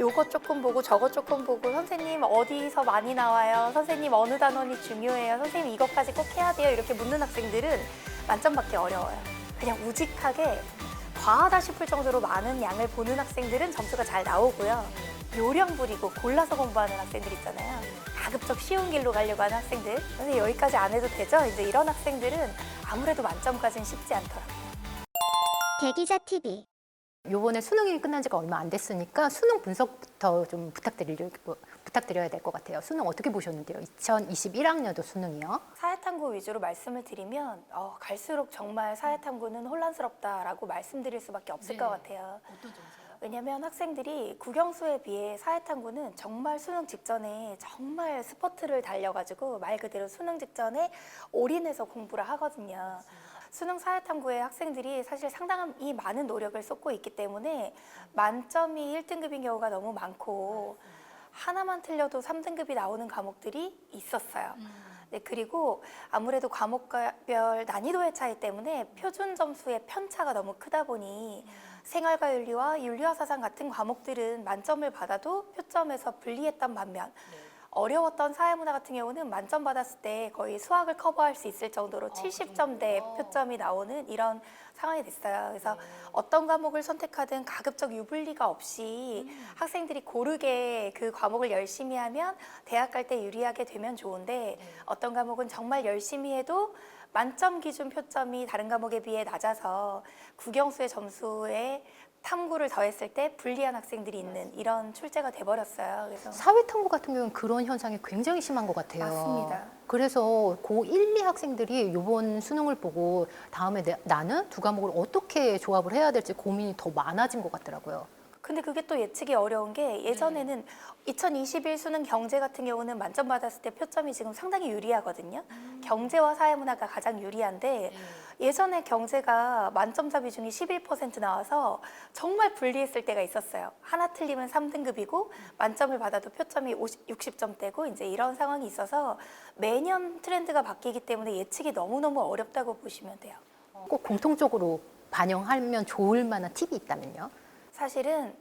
요거 조금 보고 저거 조금 보고 선생님 어디서 많이 나와요? 선생님 어느 단원이 중요해요? 선생님 이것까지 꼭 해야 돼요? 이렇게 묻는 학생들은 만점 받기 어려워요. 그냥 우직하게 과하다 싶을 정도로 많은 양을 보는 학생들은 점수가 잘 나오고요. 요령 부리고 골라서 공부하는 학생들 있잖아요. 가급적 쉬운 길로 가려고 하는 학생들. 선생님 여기까지 안 해도 되죠? 이제 이런 학생들은 아무래도 만점까지는 쉽지 않더라고요. 대기자 TV. 요번에 수능이 끝난 지가 얼마 안 됐으니까 수능 분석부터 좀 부탁드려야 될 것 같아요. 수능 어떻게 보셨는데요? 2021학년도 수능이요. 사회탐구 위주로 말씀을 드리면 갈수록 정말 사회탐구는 혼란스럽다라고 말씀드릴 수밖에 없을 것 같아요. 어떤 점에서요? 왜냐하면 학생들이 국영수에 비해 사회탐구는 정말 수능 직전에 정말 스퍼트를 달려가지고 말 그대로 수능 직전에 올인해서 공부를 하거든요. 수능 사회탐구에 학생들이 사실 상당히 많은 노력을 쏟고 있기 때문에 만점이 1등급인 경우가 너무 많고 하나만 틀려도 3등급이 나오는 과목들이 있었어요. 네, 그리고 아무래도 과목별 난이도의 차이 때문에 표준 점수의 편차가 너무 크다 보니 생활과 윤리와 윤리와 사상 같은 과목들은 만점을 받아도 표점에서 불리했던 반면 어려웠던 사회문화 같은 경우는 만점 받았을 때 거의 수학을 커버할 수 있을 정도로 70점대 표점이 나오는 이런 상황이 됐어요. 그래서 어떤 과목을 선택하든 가급적 유불리가 없이 학생들이 고르게 그 과목을 열심히 하면 대학 갈 때 유리하게 되면 좋은데 어떤 과목은 정말 열심히 해도 만점 기준 표점이 다른 과목에 비해 낮아서 국영수의 점수에 탐구를 더했을 때 불리한 학생들이 있는 이런 출제가 돼버렸어요. 그래서 사회탐구 같은 경우는 그런 현상이 굉장히 심한 것 같아요. 맞습니다. 그래서 고1, 2 학생들이 이번 수능을 보고 다음에 나는 두 과목을 어떻게 조합을 해야 될지 고민이 더 많아진 것 같더라고요. 근데 그게 또 예측이 어려운 게 예전에는 2021 수능 경제 같은 경우는 만점 받았을 때 표점이 지금 상당히 유리하거든요. 경제와 사회문화가 가장 유리한데 예전에 경제가 만점자 비중이 11% 나와서 정말 불리했을 때가 있었어요. 하나 틀리면 3등급이고 만점을 받아도 표점이 60점대고 이제 이런 상황이 있어서 매년 트렌드가 바뀌기 때문에 예측이 너무너무 어렵다고 보시면 돼요. 꼭 공통적으로 반영하면 좋을 만한 팁이 있다면요? 사실은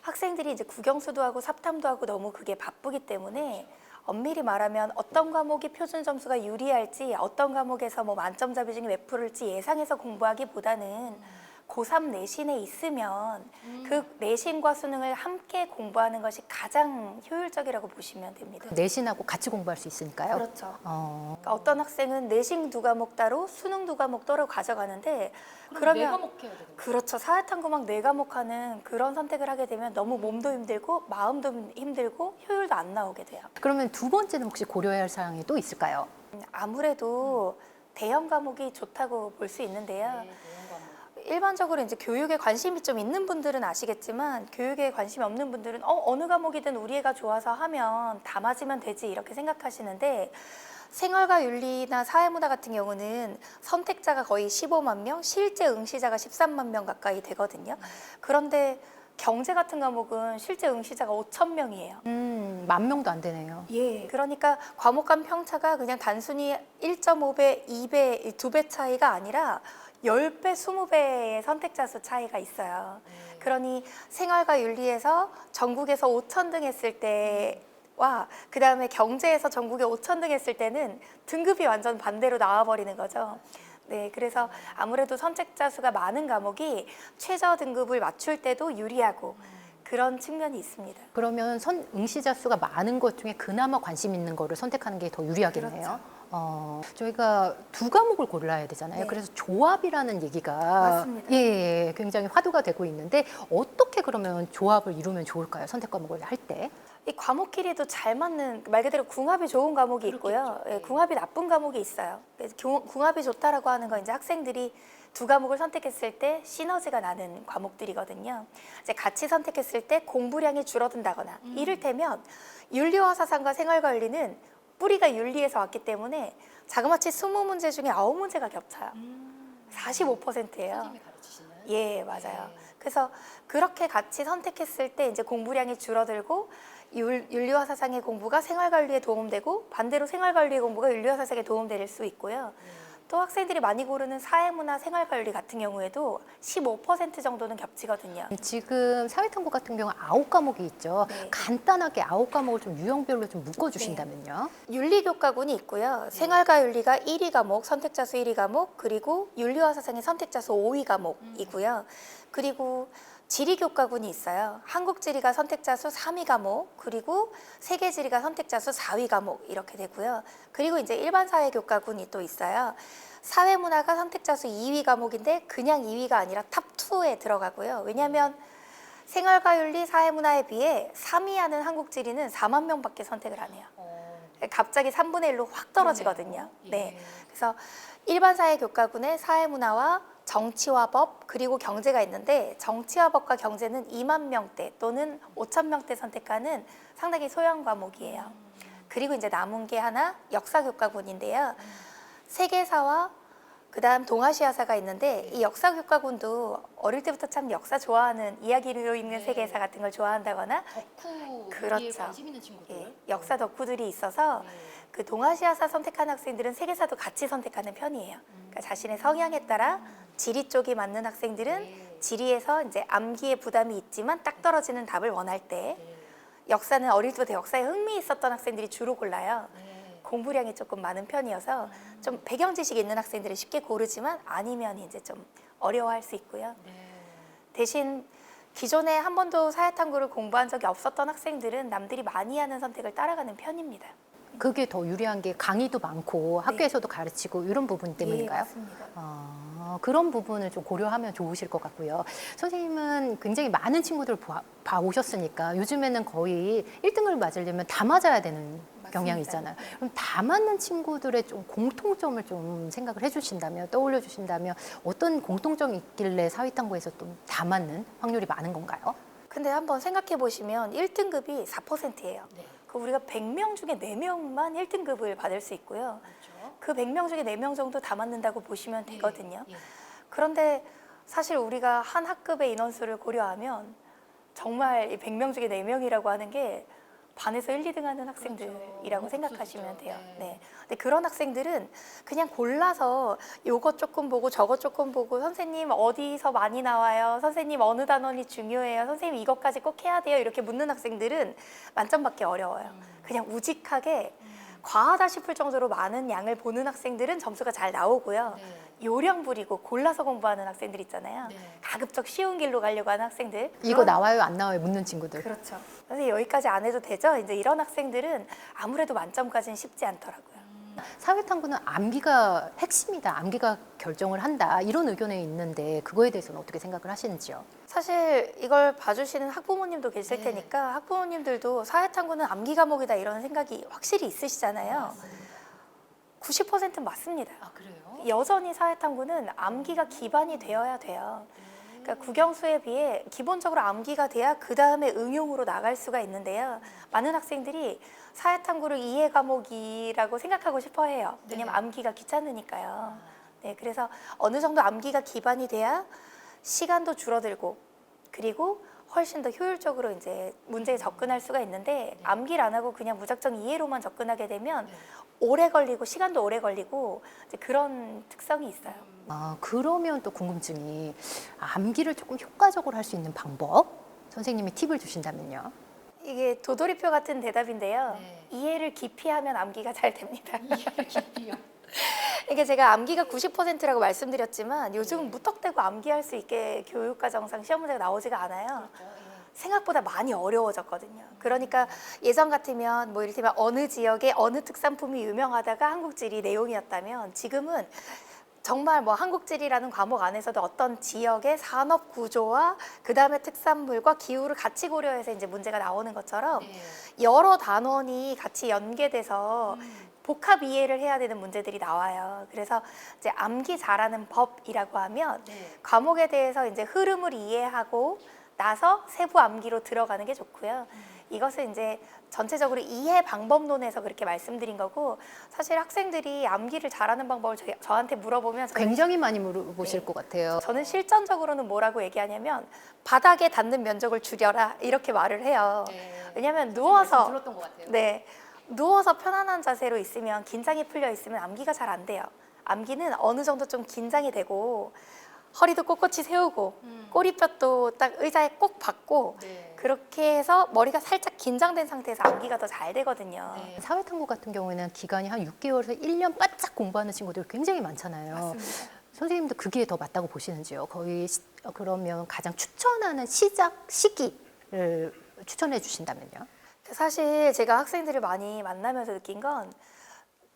학생들이 이제 국영수도 하고 삽탐도 하고 너무 그게 바쁘기 때문에 엄밀히 말하면 어떤 과목이 표준 점수가 유리할지 어떤 과목에서 뭐 만점자 비중이 몇 프로일지 예상해서 공부하기보다는 고3 내신에 있으면 그 내신과 수능을 함께 공부하는 것이 가장 효율적이라고 보시면 됩니다. 내신하고 같이 공부할 수 있으니까요. 그렇죠. 그러니까 어떤 학생은 내신 두 과목 따로 수능 두 과목 따로 가져가는데 그러면 그렇죠. 사회탐구막 네 과목 하는 그런 선택을 하게 되면 너무 몸도 힘들고 마음도 힘들고 효율도 안 나오게 돼요. 그러면 두 번째는 혹시 고려해야 할 사항이 또 있을까요? 아무래도 대형 과목이 좋다고 볼 수 있는데요. 일반적으로 이제 교육에 관심이 좀 있는 분들은 아시겠지만 교육에 관심이 없는 분들은 어느 과목이든 우리 애가 좋아서 하면 다 맞으면 되지 이렇게 생각하시는데 생활과 윤리나 사회문화 같은 경우는 선택자가 거의 15만 명, 실제 응시자가 13만 명 가까이 되거든요. 그런데 경제 같은 과목은 실제 응시자가 5천 명이에요. 10,000명도 안 되네요. 예, 그러니까 과목 간 편차가 그냥 단순히 1.5배, 2배, 2배 차이가 아니라 10배, 20배의 선택자 수 차이가 있어요. 그러니 생활과 윤리에서 전국에서 5천 등 했을 때와 그 다음에 경제에서 전국에 5천 등 했을 때는 등급이 완전 반대로 나와버리는 거죠. 네, 그래서 아무래도 선택자 수가 많은 과목이 최저 등급을 맞출 때도 유리하고 그런 측면이 있습니다. 그러면 응시자 수가 많은 것 중에 그나마 관심 있는 거를 선택하는 게 더 유리하겠네요. 그렇죠. 저희가 두 과목을 골라야 되잖아요. 네. 그래서 조합이라는 얘기가 맞습니다. 굉장히 화두가 되고 있는데 어떻게 그러면 조합을 이루면 좋을까요? 선택 과목을 할 때. 이 과목끼리도 잘 맞는 말 그대로 궁합이 좋은 과목이 있고요. 예, 궁합이 나쁜 과목이 있어요. 그래서 궁합이 좋다라고 하는 건 이제 학생들이 두 과목을 선택했을 때 시너지가 나는 과목들이거든요. 이제 같이 선택했을 때 공부량이 줄어든다거나 이를테면 윤리와 사상과 생활과 윤리는 뿌리가 윤리에서 왔기 때문에 자그마치 20문제 중에 9문제가 겹쳐요. 45%예요. 예, 맞아요. 그래서 그렇게 같이 선택했을 때 이제 공부량이 줄어들고 윤리와 사상의 공부가 생활관리에 도움되고 반대로 생활관리의 공부가 윤리와 사상에 도움될 수 있고요. 또 학생들이 많이 고르는 사회문화 생활관리 같은 경우에도 15% 정도는 겹치거든요. 지금 사회탐구 같은 경우 9과목이 있죠. 네. 간단하게 9과목을 좀 유형별로 좀 묶어주신다면요. 윤리교과군이 있고요. 생활과 윤리가 1위 과목, 선택자 수 1위 과목, 그리고 윤리와 사상의 선택자 수 5위 과목이고요. 그리고 지리교과군이 있어요. 한국지리가 선택자 수 3위 과목, 그리고 세계지리가 선택자 수 4위 과목 이렇게 되고요. 그리고 이제 일반사회교과군이 또 있어요. 사회문화가 선택자 수 2위 과목인데 그냥 2위가 아니라 탑2에 들어가고요. 왜냐하면 생활과 윤리, 사회문화에 비해 3위 하는 한국지리는 4만 명밖에 선택을 안 해요. 갑자기 3분의 1로 확 떨어지거든요. 네. 그래서 일반 사회 교과군의 사회문화와 정치와 법 그리고 경제가 있는데 정치와 법과 경제는 2만 명대 또는 5천 명대 선택하는 상당히 소형 과목이에요. 그리고 이제 남은 게 하나 역사 교과군인데요. 세계사와 그다음 동아시아사가 있는데 이 역사 교과군도 어릴 때부터 참 역사 좋아하는 이야기로 읽는 세계사 같은 걸 좋아한다거나 덕후 그렇죠. 관심 있는 친구들. 예, 역사 덕후들이 있어서 그 동아시아사 선택하는 학생들은 세계사도 같이 선택하는 편이에요. 그러니까 자신의 성향에 따라 지리 쪽이 맞는 학생들은 지리에서 이제 암기에 부담이 있지만 딱 떨어지는 답을 원할 때 역사는 어릴 때부터 역사에 흥미 있었던 학생들이 주로 골라요. 공부량이 조금 많은 편이어서 좀 배경 지식이 있는 학생들은 쉽게 고르지만 아니면 이제 좀 어려워할 수 있고요. 대신 기존에 한 번도 사회탐구를 공부한 적이 없었던 학생들은 남들이 많이 하는 선택을 따라가는 편입니다. 그게 더 유리한 게 강의도 많고 학교에서도 가르치고 이런 부분 때문인가요? 맞습니다. 그런 부분을 좀 고려하면 좋으실 것 같고요. 선생님은 굉장히 많은 친구들 봐오셨으니까 요즘에는 거의 1등을 맞으려면 다 맞아야 되는 경향이 있잖아요. 그럼 다 맞는 친구들의 좀 공통점을 좀 생각을 해주신다면, 떠올려 주신다면 어떤 공통점이 있길래 사회탐구에서 좀 다 맞는 확률이 많은 건가요? 근데 한번 생각해 보시면 1등급이 4%예요. 그 우리가 100명 중에 4명만 1등급을 받을 수 있고요. 그 100명 중에 4명 정도 다 맞는다고 보시면 되거든요. 그런데 사실 우리가 한 학급의 인원수를 고려하면 정말 이 100명 중에 4명이라고 하는 게 반에서 1, 2등 하는 학생들이라고 생각하시면 돼요. 네. 근데 그런 학생들은 그냥 골라서 요것 조금 보고 저것 조금 보고 선생님 어디서 많이 나와요? 선생님 어느 단원이 중요해요? 선생님 이것까지 꼭 해야 돼요? 이렇게 묻는 학생들은 만점 받기 어려워요. 그냥 우직하게 과하다 싶을 정도로 많은 양을 보는 학생들은 점수가 잘 나오고요. 요령 부리고 골라서 공부하는 학생들 있잖아요. 가급적 쉬운 길로 가려고 하는 학생들. 이거 나와요, 안 나와요 묻는 친구들. 그렇죠. 선생님 여기까지 안 해도 되죠? 이제 이런 학생들은 아무래도 만점까지는 쉽지 않더라고요. 사회탐구는 암기가 핵심이다, 암기가 결정을 한다 이런 의견이 있는데 그거에 대해서는 어떻게 생각을 하시는지요? 사실 이걸 봐주시는 학부모님도 계실 테니까 학부모님들도 사회탐구는 암기 과목이다 이런 생각이 확실히 있으시잖아요. 90%는 맞습니다. 그래요? 여전히 사회탐구는 암기가 기반이 되어야 돼요. 그러니까 국영수에 비해 기본적으로 암기가 돼야 그 다음에 응용으로 나갈 수가 있는데요. 많은 학생들이 사회탐구를 이해 과목이라고 생각하고 싶어 해요. 왜냐면 암기가 귀찮으니까요. 네, 그래서 어느 정도 암기가 기반이 돼야 시간도 줄어들고 그리고 훨씬 더 효율적으로 이제 문제에 접근할 수가 있는데 암기를 안 하고 그냥 무작정 이해로만 접근하게 되면 오래 걸리고 시간도 오래 걸리고 이제 그런 특성이 있어요. 그러면 또 궁금증이 암기를 조금 효과적으로 할 수 있는 방법? 선생님이 팁을 주신다면요? 이게 도돌이표 같은 대답인데요. 이해를 깊이 하면 암기가 잘 됩니다. 이해를 깊이요? 이게 제가 암기가 90%라고 말씀드렸지만 요즘은 무턱대고 암기할 수 있게 교육과정상 시험 문제가 나오지가 않아요. 생각보다 많이 어려워졌거든요. 그러니까 예전 같으면 뭐 이를테면 어느 지역에 어느 특산품이 유명하다가 한국지리 내용이었다면 지금은 정말 뭐 한국지리라는 과목 안에서도 어떤 지역의 산업 구조와 그 다음에 특산물과 기후를 같이 고려해서 이제 문제가 나오는 것처럼 여러 단원이 같이 연계돼서 복합 이해를 해야 되는 문제들이 나와요. 그래서 이제 암기 잘하는 법이라고 하면 과목에 대해서 이제 흐름을 이해하고 나서 세부 암기로 들어가는 게 좋고요. 이것은 이제 전체적으로 이해 방법론에서 그렇게 말씀드린 거고 사실 학생들이 암기를 잘하는 방법을 저한테 물어보면 굉장히 많이 물어보실 것 같아요. 저는 실전적으로는 뭐라고 얘기하냐면 바닥에 닿는 면적을 줄여라 이렇게 말을 해요. 왜냐하면 누워서 들었던 것 같아요. 누워서 편안한 자세로 있으면 긴장이 풀려 있으면 암기가 잘 안 돼요. 암기는 어느 정도 좀 긴장이 되고 허리도 꼿꼿이 세우고 꼬리뼈도 딱 의자에 꼭 박고 그렇게 해서 머리가 살짝 긴장된 상태에서 암기가 더 잘 되거든요. 사회탐구 같은 경우에는 기간이 한 6개월에서 1년 바짝 공부하는 친구들 굉장히 많잖아요. 맞습니다. 선생님도 그게 더 맞다고 보시는지요? 거의 그러면 가장 추천하는 시작 시기를 추천해 주신다면요? 사실 제가 학생들을 많이 만나면서 느낀 건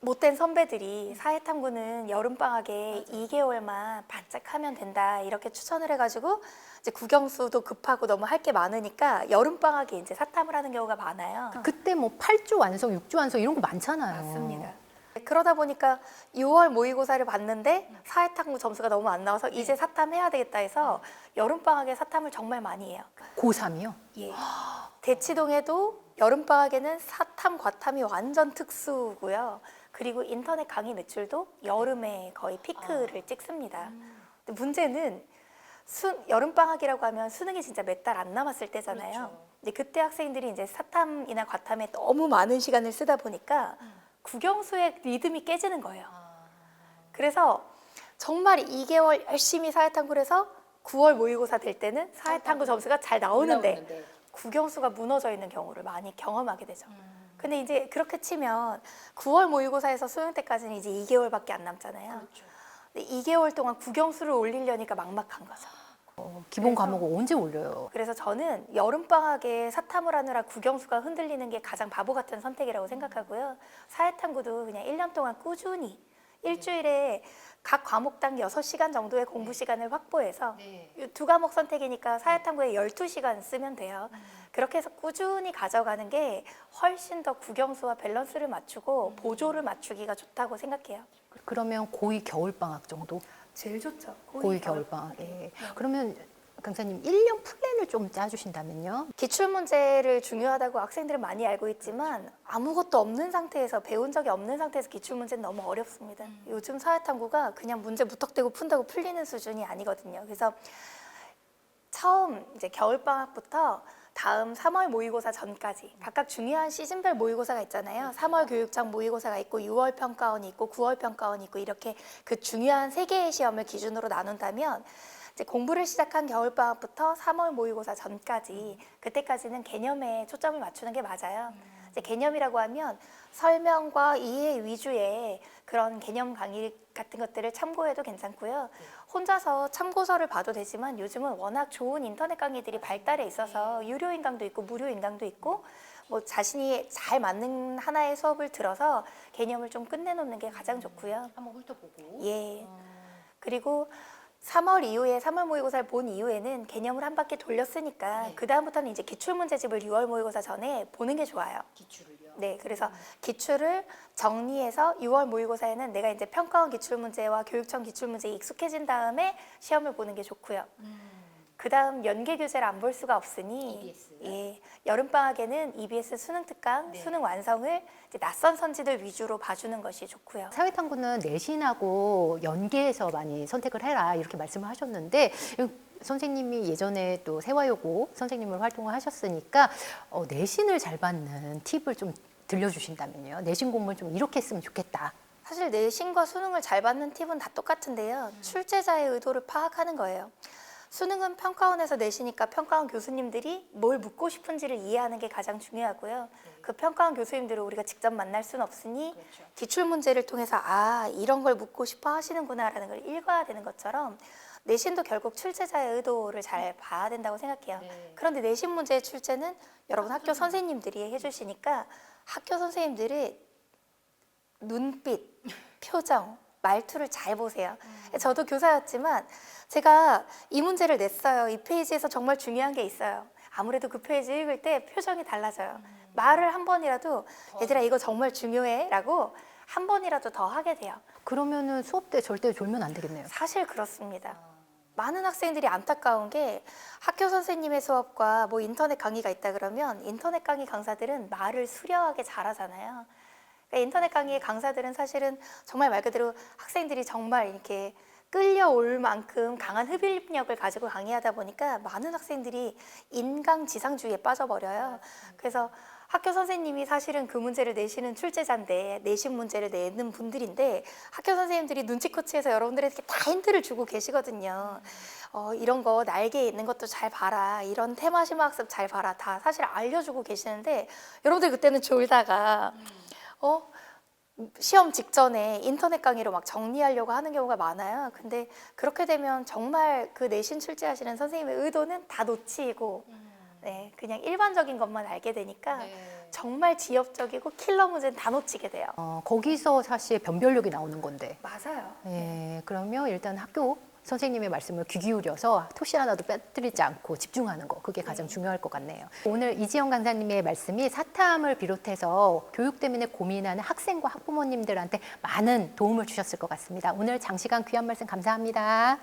못된 선배들이 사회탐구는 여름방학에 2개월만 바짝 하면 된다 이렇게 추천을 해가지고 이제 국영수도 급하고 너무 할 게 많으니까 여름방학에 이제 사탐을 하는 경우가 많아요. 그때 뭐 8조 완성, 6조 완성 이런 거 많잖아요. 맞습니다. 그러다 보니까 6월 모의고사를 봤는데 사회탐구 점수가 너무 안 나와서 이제 사탐해야 되겠다 해서 여름방학에 사탐을 정말 많이 해요. 고3이요? 예. 대치동에도 여름방학에는 사탐, 과탐이 완전 특수고요. 그리고 인터넷 강의 매출도 여름에 거의 피크를 찍습니다. 근데 문제는 여름방학이라고 하면 수능이 진짜 몇 달 안 남았을 때잖아요. 근데 그때 학생들이 이제 사탐이나 과탐에 너무 많은 시간을 쓰다 보니까 국영수의 리듬이 깨지는 거예요. 그래서 정말 2개월 열심히 사회탐구를 해서 9월 모의고사 될 때는 사회탐구 점수가 잘 나오는데 국영수가 무너져 있는 경우를 많이 경험하게 되죠. 근데 이제 그렇게 치면 9월 모의고사에서 수능 때까지는 이제 2개월밖에 안 남잖아요. 근데 2개월 동안 국영수를 올리려니까 막막한 거죠. 기본 과목을 언제 올려요? 그래서 저는 여름방학에 사탐을 하느라 국영수가 흔들리는 게 가장 바보 같은 선택이라고 생각하고요. 사회탐구도 그냥 1년 동안 꾸준히 일주일에 각 과목당 6시간 정도의 공부 시간을 확보해서 이 두 과목 선택이니까 사회탐구에 12시간 쓰면 돼요. 그렇게 해서 꾸준히 가져가는 게 훨씬 더 국영수와 밸런스를 맞추고 보조를 맞추기가 좋다고 생각해요. 그러면 고2 겨울방학 정도? 제일 좋죠. 고2 겨울방학에. 그러면 강사님 1년 플랜을 좀 짜주신다면요? 기출문제를 중요하다고 학생들은 많이 알고 있지만 아무것도 없는 상태에서 배운 적이 없는 상태에서 기출문제는 너무 어렵습니다. 요즘 사회탐구가 그냥 문제 무턱대고 푼다고 풀리는 수준이 아니거든요. 그래서 처음 이제 겨울방학부터 다음 3월 모의고사 전까지 각각 중요한 시즌별 모의고사가 있잖아요. 3월 교육청 모의고사가 있고 6월 평가원이 있고 9월 평가원이 있고 이렇게 그 중요한 세 개의 시험을 기준으로 나눈다면 이제 공부를 시작한 겨울방학부터 3월 모의고사 전까지 그때까지는 개념에 초점을 맞추는 게 맞아요. 이제 개념이라고 하면 설명과 이해 위주의 그런 개념 강의 같은 것들을 참고해도 괜찮고요. 혼자서 참고서를 봐도 되지만 요즘은 워낙 좋은 인터넷 강의들이 발달해 있어서 유료 인강도 있고 무료 인강도 있고 뭐 자신이 잘 맞는 하나의 수업을 들어서 개념을 좀 끝내놓는 게 가장 좋고요. 한번 훑어보고. 예. 그리고 3월 이후에 3월 모의고사를 본 이후에는 개념을 한 바퀴 돌렸으니까 그 다음부터는 이제 기출문제집을 6월 모의고사 전에 보는 게 좋아요. 기출을요? 네, 그래서 기출을 정리해서 6월 모의고사에는 내가 이제 평가원 기출문제와 교육청 기출문제에 익숙해진 다음에 시험을 보는 게 좋고요. 그 다음 연계 교재를 안 볼 수가 없으니 EBS. 예, 여름방학에는 EBS 수능 특강, 수능 완성을 이제 낯선 선지들 위주로 봐주는 것이 좋고요. 사회탐구는 내신하고 연계해서 많이 선택을 해라 이렇게 말씀을 하셨는데 선생님이 예전에 또 세화여고 선생님을 활동을 하셨으니까 내신을 잘 받는 팁을 좀 들려주신다면요. 내신 공부를 좀 이렇게 했으면 좋겠다. 사실 내신과 수능을 잘 받는 팁은 다 똑같은데요. 출제자의 의도를 파악하는 거예요. 수능은 평가원에서 내시니까 평가원 교수님들이 뭘 묻고 싶은지를 이해하는 게 가장 중요하고요. 그 평가원 교수님들을 우리가 직접 만날 수는 없으니 기출문제를 통해서 아 이런 걸 묻고 싶어 하시는구나라는 걸 읽어야 되는 것처럼 내신도 결국 출제자의 의도를 잘 봐야 된다고 생각해요. 그런데 내신 문제의 출제는 여러분 학교 선생님들이 해주시니까 학교 선생님들의 눈빛, 표정, 말투를 잘 보세요. 저도 교사였지만 제가 이 문제를 냈어요. 이 페이지에서 정말 중요한 게 있어요. 아무래도 그 페이지 읽을 때 표정이 달라져요. 말을 한 번이라도 얘들아 이거 정말 중요해 라고 한 번이라도 더 하게 돼요. 그러면은 수업 때 절대 졸면 안 되겠네요. 사실 그렇습니다. 많은 학생들이 안타까운 게 학교 선생님의 수업과 뭐 인터넷 강의가 있다 그러면 인터넷 강의 강사들은 말을 수려하게 잘하잖아요. 그러니까 인터넷 강의의 강사들은 사실은 정말 말 그대로 학생들이 정말 이렇게 끌려올 만큼 강한 흡입력을 가지고 강의하다 보니까 많은 학생들이 인강지상주의에 빠져버려요. 그래서 학교 선생님이 사실은 그 문제를 내시는 출제자인데 내신 문제를 내는 분들인데 학교 선생님들이 눈치코치해서 여러분들에게 다 힌트를 주고 계시거든요. 이런 거 날개에 있는 것도 잘 봐라. 이런 테마 심화학습 잘 봐라. 다 사실 알려주고 계시는데 여러분들 그때는 졸다가 시험 직전에 인터넷 강의로 막 정리하려고 하는 경우가 많아요. 근데 그렇게 되면 정말 그 내신 출제하시는 선생님의 의도는 다 놓치고 네, 그냥 일반적인 것만 알게 되니까 정말 지엽적이고 킬러 문제는 다 놓치게 돼요. 거기서 사실 변별력이 나오는 건데. 맞아요. 그러면 일단 학교 선생님의 말씀을 귀 기울여서 토시 하나도 빼뜨리지 않고 집중하는 거, 그게 가장 중요할 것 같네요. 오늘 이지영 강사님의 말씀이 사탐을 비롯해서 교육 때문에 고민하는 학생과 학부모님들한테 많은 도움을 주셨을 것 같습니다. 오늘 장시간 귀한 말씀 감사합니다.